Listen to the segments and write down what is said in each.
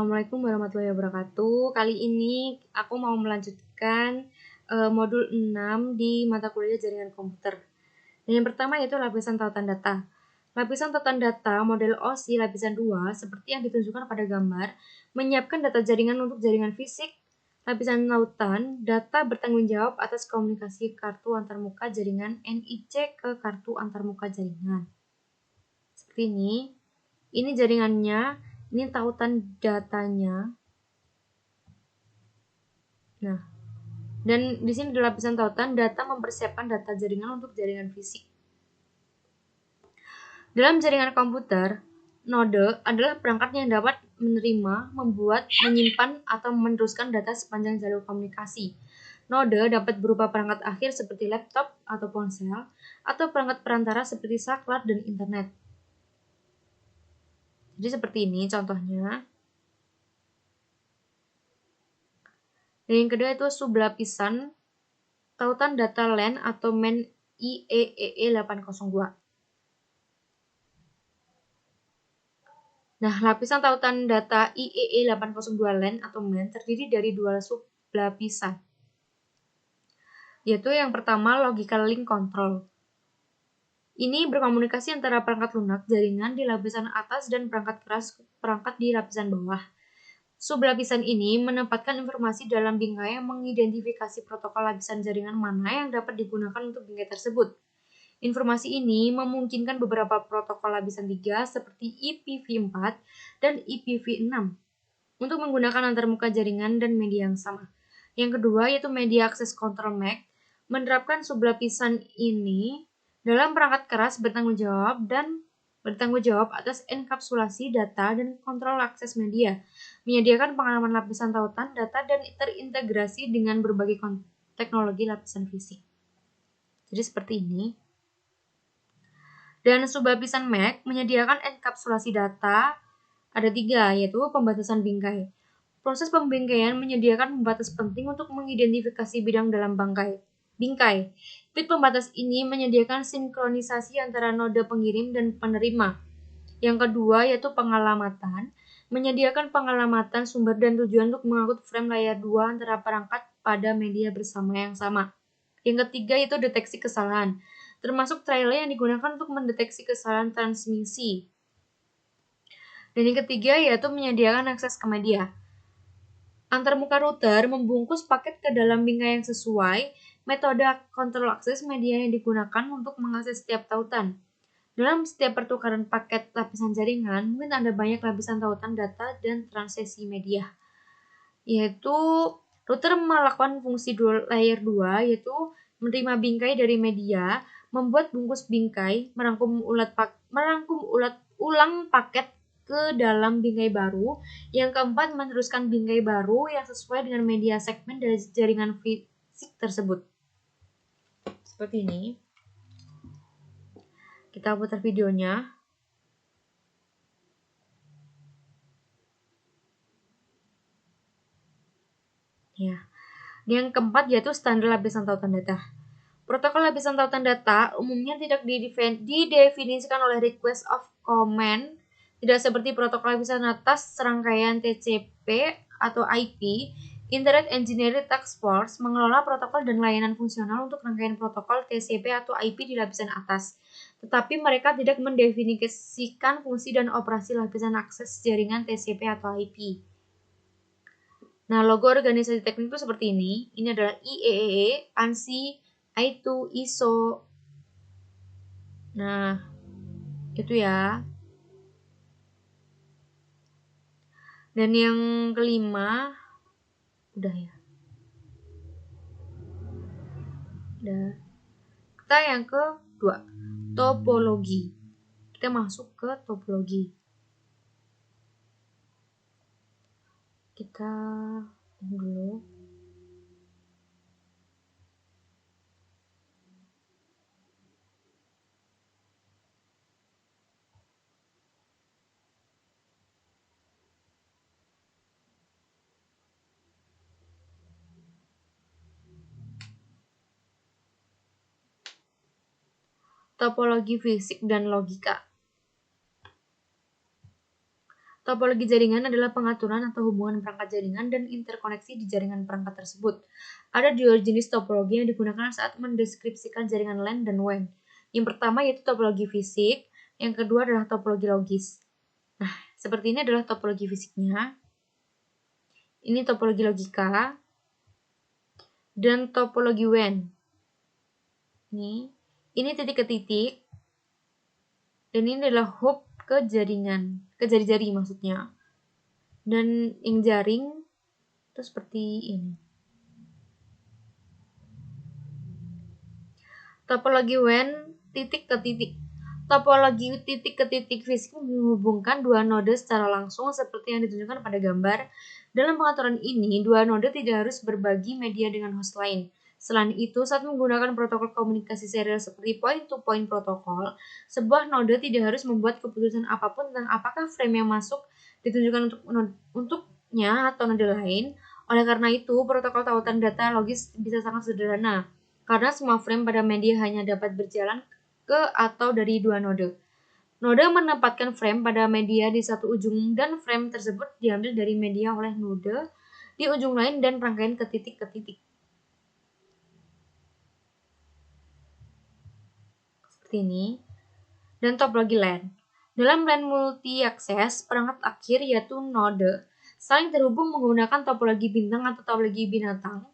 Assalamualaikum warahmatullahi wabarakatuh. Kali ini aku mau melanjutkan modul 6 di mata kuliah jaringan komputer. Dan yang pertama yaitu lapisan tautan data. Lapisan tautan data model OSI lapisan 2 seperti yang ditunjukkan pada gambar menyiapkan data jaringan untuk jaringan fisik. Lapisan tautan data bertanggung jawab atas komunikasi kartu antarmuka jaringan NIC ke kartu antarmuka jaringan. Seperti ini. Ini jaringannya, ini tautan datanya. Nah, dan di sini di lapisan tautan data mempersiapkan data jaringan untuk jaringan fisik. Dalam jaringan komputer, node adalah perangkat yang dapat menerima, membuat, menyimpan, atau meneruskan data sepanjang jalur komunikasi. Node dapat berupa perangkat akhir seperti laptop atau ponsel, atau perangkat perantara seperti saklar dan internet. Jadi seperti ini contohnya. Dan yang kedua itu sublapisan tautan data LAN atau MAN IEEE 802. Nah, lapisan tautan data IEEE 802 LAN atau MAN terdiri dari dua sublapisan, yaitu yang pertama logical link control. Ini berkomunikasi antara perangkat lunak jaringan di lapisan atas dan perangkat keras perangkat di lapisan bawah. Sublapisan ini menempatkan informasi dalam bingkai yang mengidentifikasi protokol lapisan jaringan mana yang dapat digunakan untuk bingkai tersebut. Informasi ini memungkinkan beberapa protokol lapisan 3 seperti IPv4 dan IPv6 untuk menggunakan antarmuka jaringan dan media yang sama. Yang kedua yaitu Media Access Control MAC menerapkan sublapisan ini dalam perangkat keras bertanggung jawab atas enkapsulasi data dan kontrol akses media, menyediakan pengalaman lapisan tautan data dan terintegrasi dengan berbagai teknologi lapisan fisik. Jadi seperti ini. Dan sublapisan MAC menyediakan enkapsulasi data ada 3, yaitu pembatasan bingkai. Proses pembingkaian menyediakan pembatas penting untuk mengidentifikasi bidang dalam bingkai. Bit pembatas ini menyediakan sinkronisasi antara node pengirim dan penerima. Yang kedua yaitu pengalamatan, menyediakan pengalamatan sumber dan tujuan untuk mengangkut frame layer 2 antara perangkat pada media bersama yang sama. Yang ketiga yaitu deteksi kesalahan, termasuk trailer yang digunakan untuk mendeteksi kesalahan transmisi. Dan yang ketiga yaitu menyediakan akses ke media. Antarmuka router membungkus paket ke dalam bingkai yang sesuai. Metode kontrol akses media yang digunakan untuk mengakses setiap tautan. Dalam setiap pertukaran paket lapisan jaringan, mungkin ada banyak lapisan tautan data dan transisi media. Yaitu router melakukan fungsi layer 2, yaitu menerima bingkai dari media, membuat bungkus bingkai, merangkum ulang paket ke dalam bingkai baru. Yang keempat, meneruskan bingkai baru yang sesuai dengan media segmen dari jaringan fisik tersebut. Seperti ini. Kita putar videonya. Ya. Yang keempat yaitu standar lapisan tautan data. Protokol lapisan tautan data umumnya tidak didefinisikan oleh request of command, tidak seperti protokol lapisan atas serangkaian TCP atau IP. Internet Engineering Task Force mengelola protokol dan layanan fungsional untuk rangkaian protokol TCP atau IP di lapisan atas, tetapi mereka tidak mendefinisikan fungsi dan operasi lapisan akses jaringan TCP atau IP. Nah, logo organisasi teknik itu seperti ini. Ini adalah IEEE, ANSI, I2, ISO. Nah, itu ya. Dan yang kelima, udah ya. Udah. Kita yang kedua, topologi. Kita masuk ke topologi. Kita dulu. Topologi fisik dan logika. Topologi jaringan adalah pengaturan atau hubungan perangkat jaringan dan interkoneksi di jaringan perangkat tersebut. Ada dua jenis topologi yang digunakan saat mendeskripsikan jaringan LAN dan WAN. Yang pertama yaitu topologi fisik, yang kedua adalah topologi logis. Nah, seperti ini adalah topologi fisiknya. Ini topologi logika dan topologi WAN. Ini titik ke titik. Dan ini adalah hub ke jaringan, ke jari-jari maksudnya. Dan yang jaring itu seperti ini. Topologi WAN titik ke titik. Topologi titik ke titik fisik menghubungkan dua node secara langsung seperti yang ditunjukkan pada gambar. Dalam pengaturan ini, dua node tidak harus berbagi media dengan host lain. Selain itu, saat menggunakan protokol komunikasi serial seperti point-to-point protokol, sebuah node tidak harus membuat keputusan apapun tentang apakah frame yang masuk ditunjukkan untuknya atau node lain. Oleh karena itu, protokol tautan data logis bisa sangat sederhana, karena semua frame pada media hanya dapat berjalan ke atau dari dua node. Node menempatkan frame pada media di satu ujung dan frame tersebut diambil dari media oleh node di ujung lain dan rangkaian ke titik. Seperti ini. Dan topologi LAN. Dalam LAN multi-akses, perangkat akhir yaitu node saling terhubung menggunakan topologi bintang atau topologi binatang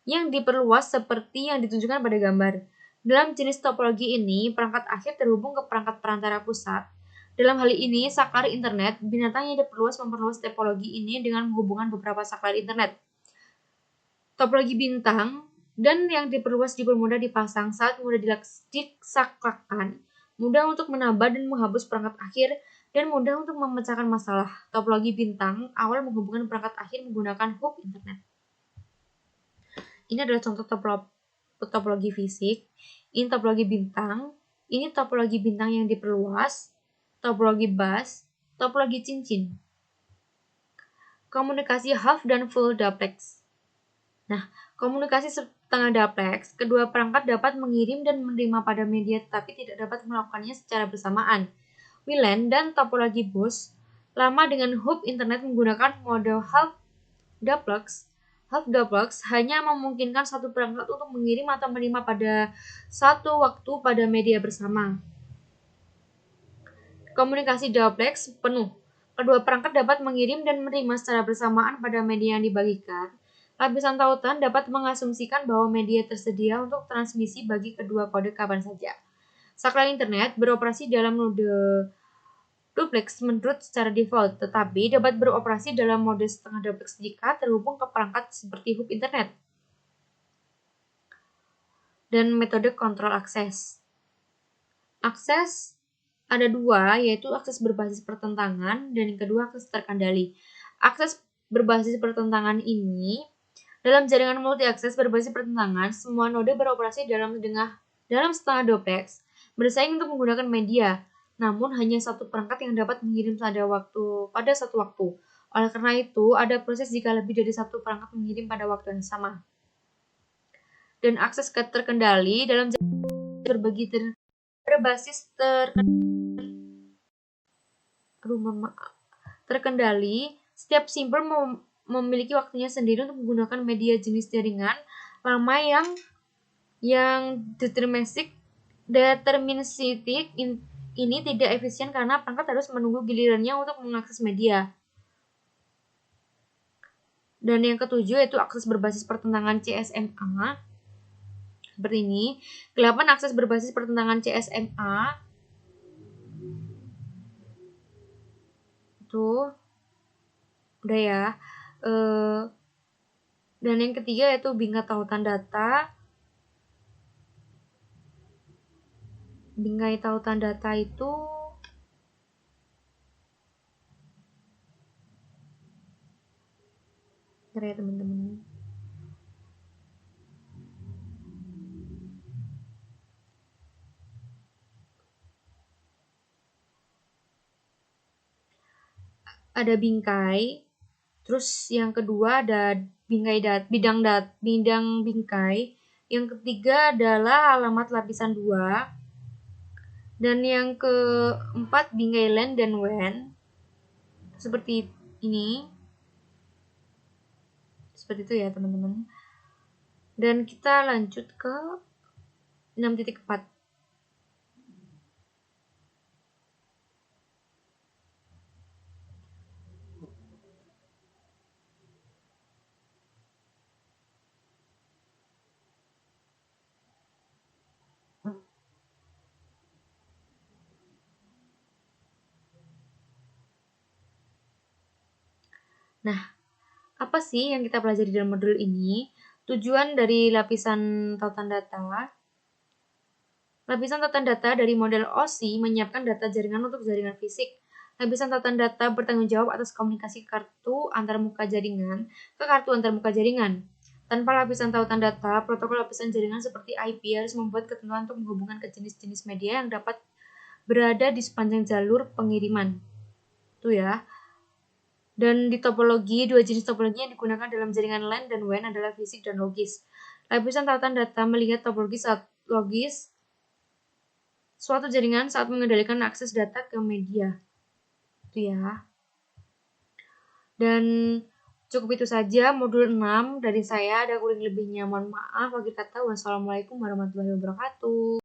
yang diperluas seperti yang ditunjukkan pada gambar. Dalam jenis topologi ini, perangkat akhir terhubung ke perangkat perantara pusat. Dalam hal ini, saklar internet, binatang yang diperluas memperluas topologi ini dengan menghubungkan beberapa saklar internet. Topologi bintang dan yang diperluas dipermudah dipasang saat mudah disaklakan, mudah untuk menambah dan menghapus perangkat akhir, dan mudah untuk memecahkan masalah. Topologi bintang awal menghubungkan perangkat akhir menggunakan hub internet. Ini adalah contoh topologi fisik. Ini topologi bintang. Ini topologi bintang yang diperluas. Topologi bus. Topologi cincin. Komunikasi half dan full duplex. Nah, komunikasi setengah duplex, kedua perangkat dapat mengirim dan menerima pada media tetapi tidak dapat melakukannya secara bersamaan. WLAN dan topologi bus lama dengan hub internet menggunakan mode half duplex. Half duplex hanya memungkinkan satu perangkat untuk mengirim atau menerima pada satu waktu pada media bersama. Komunikasi duplex penuh. Kedua perangkat dapat mengirim dan menerima secara bersamaan pada media yang dibagikan. Lapisan tautan dapat mengasumsikan bahwa media tersedia untuk transmisi bagi kedua kode kapan saja. Saklar internet beroperasi dalam mode duplex menurut secara default, tetapi dapat beroperasi dalam mode setengah duplex jika terhubung ke perangkat seperti hub internet. Dan metode kontrol akses. Akses ada dua, yaitu akses berbasis pertentangan dan yang kedua akses terkendali. Akses berbasis pertentangan ini dalam jaringan multi-akses berbasis pertentangan, semua node beroperasi dalam setengah duplex, bersaing untuk menggunakan media, namun hanya satu perangkat yang dapat mengirim pada satu waktu. Oleh karena itu, ada proses jika lebih dari satu perangkat mengirim pada waktu yang sama. Dan akses terkendali dalam jaringan berbasis terkendali, setiap simpul memiliki waktunya sendiri untuk menggunakan media jenis jaringan lama yang deterministik ini tidak efisien karena perangkat harus menunggu gilirannya untuk mengakses media. Dan yang ketujuh yaitu akses berbasis pertentangan CSMA. Seperti ini, 8 akses berbasis pertentangan CSMA itu udah ya. Dan yang ketiga yaitu bingkai tautan data. Bingkai tautan data itu ya teman-teman. Ada bingkai. Terus yang kedua ada bidang bingkai. Yang ketiga adalah alamat lapisan 2. Dan yang keempat bingkai LAN dan WAN. seperti ini. Seperti itu ya teman-teman. Dan kita lanjut ke 6.4. Nah, apa sih yang kita pelajari dalam modul ini? Tujuan dari lapisan tautan data. Lapisan tautan data dari model OSI menyiapkan data jaringan untuk jaringan fisik. Lapisan tautan data bertanggung jawab atas komunikasi kartu antarmuka jaringan ke kartu antarmuka jaringan. Tanpa lapisan tautan data, protokol lapisan jaringan seperti IP harus membuat ketentuan untuk menghubungkan ke jenis-jenis media yang dapat berada di sepanjang jalur pengiriman. Itu ya. Dan di topologi, dua jenis topologi yang digunakan dalam jaringan LAN dan WAN adalah fisik dan logis. Lapisan tautan data melihat topologi logis suatu jaringan saat mengendalikan akses data ke media. Itu ya. Dan cukup itu saja modul 6 dari saya. Ada kurang lebihnya mohon maaf. Akhir kata, wassalamualaikum warahmatullahi wabarakatuh.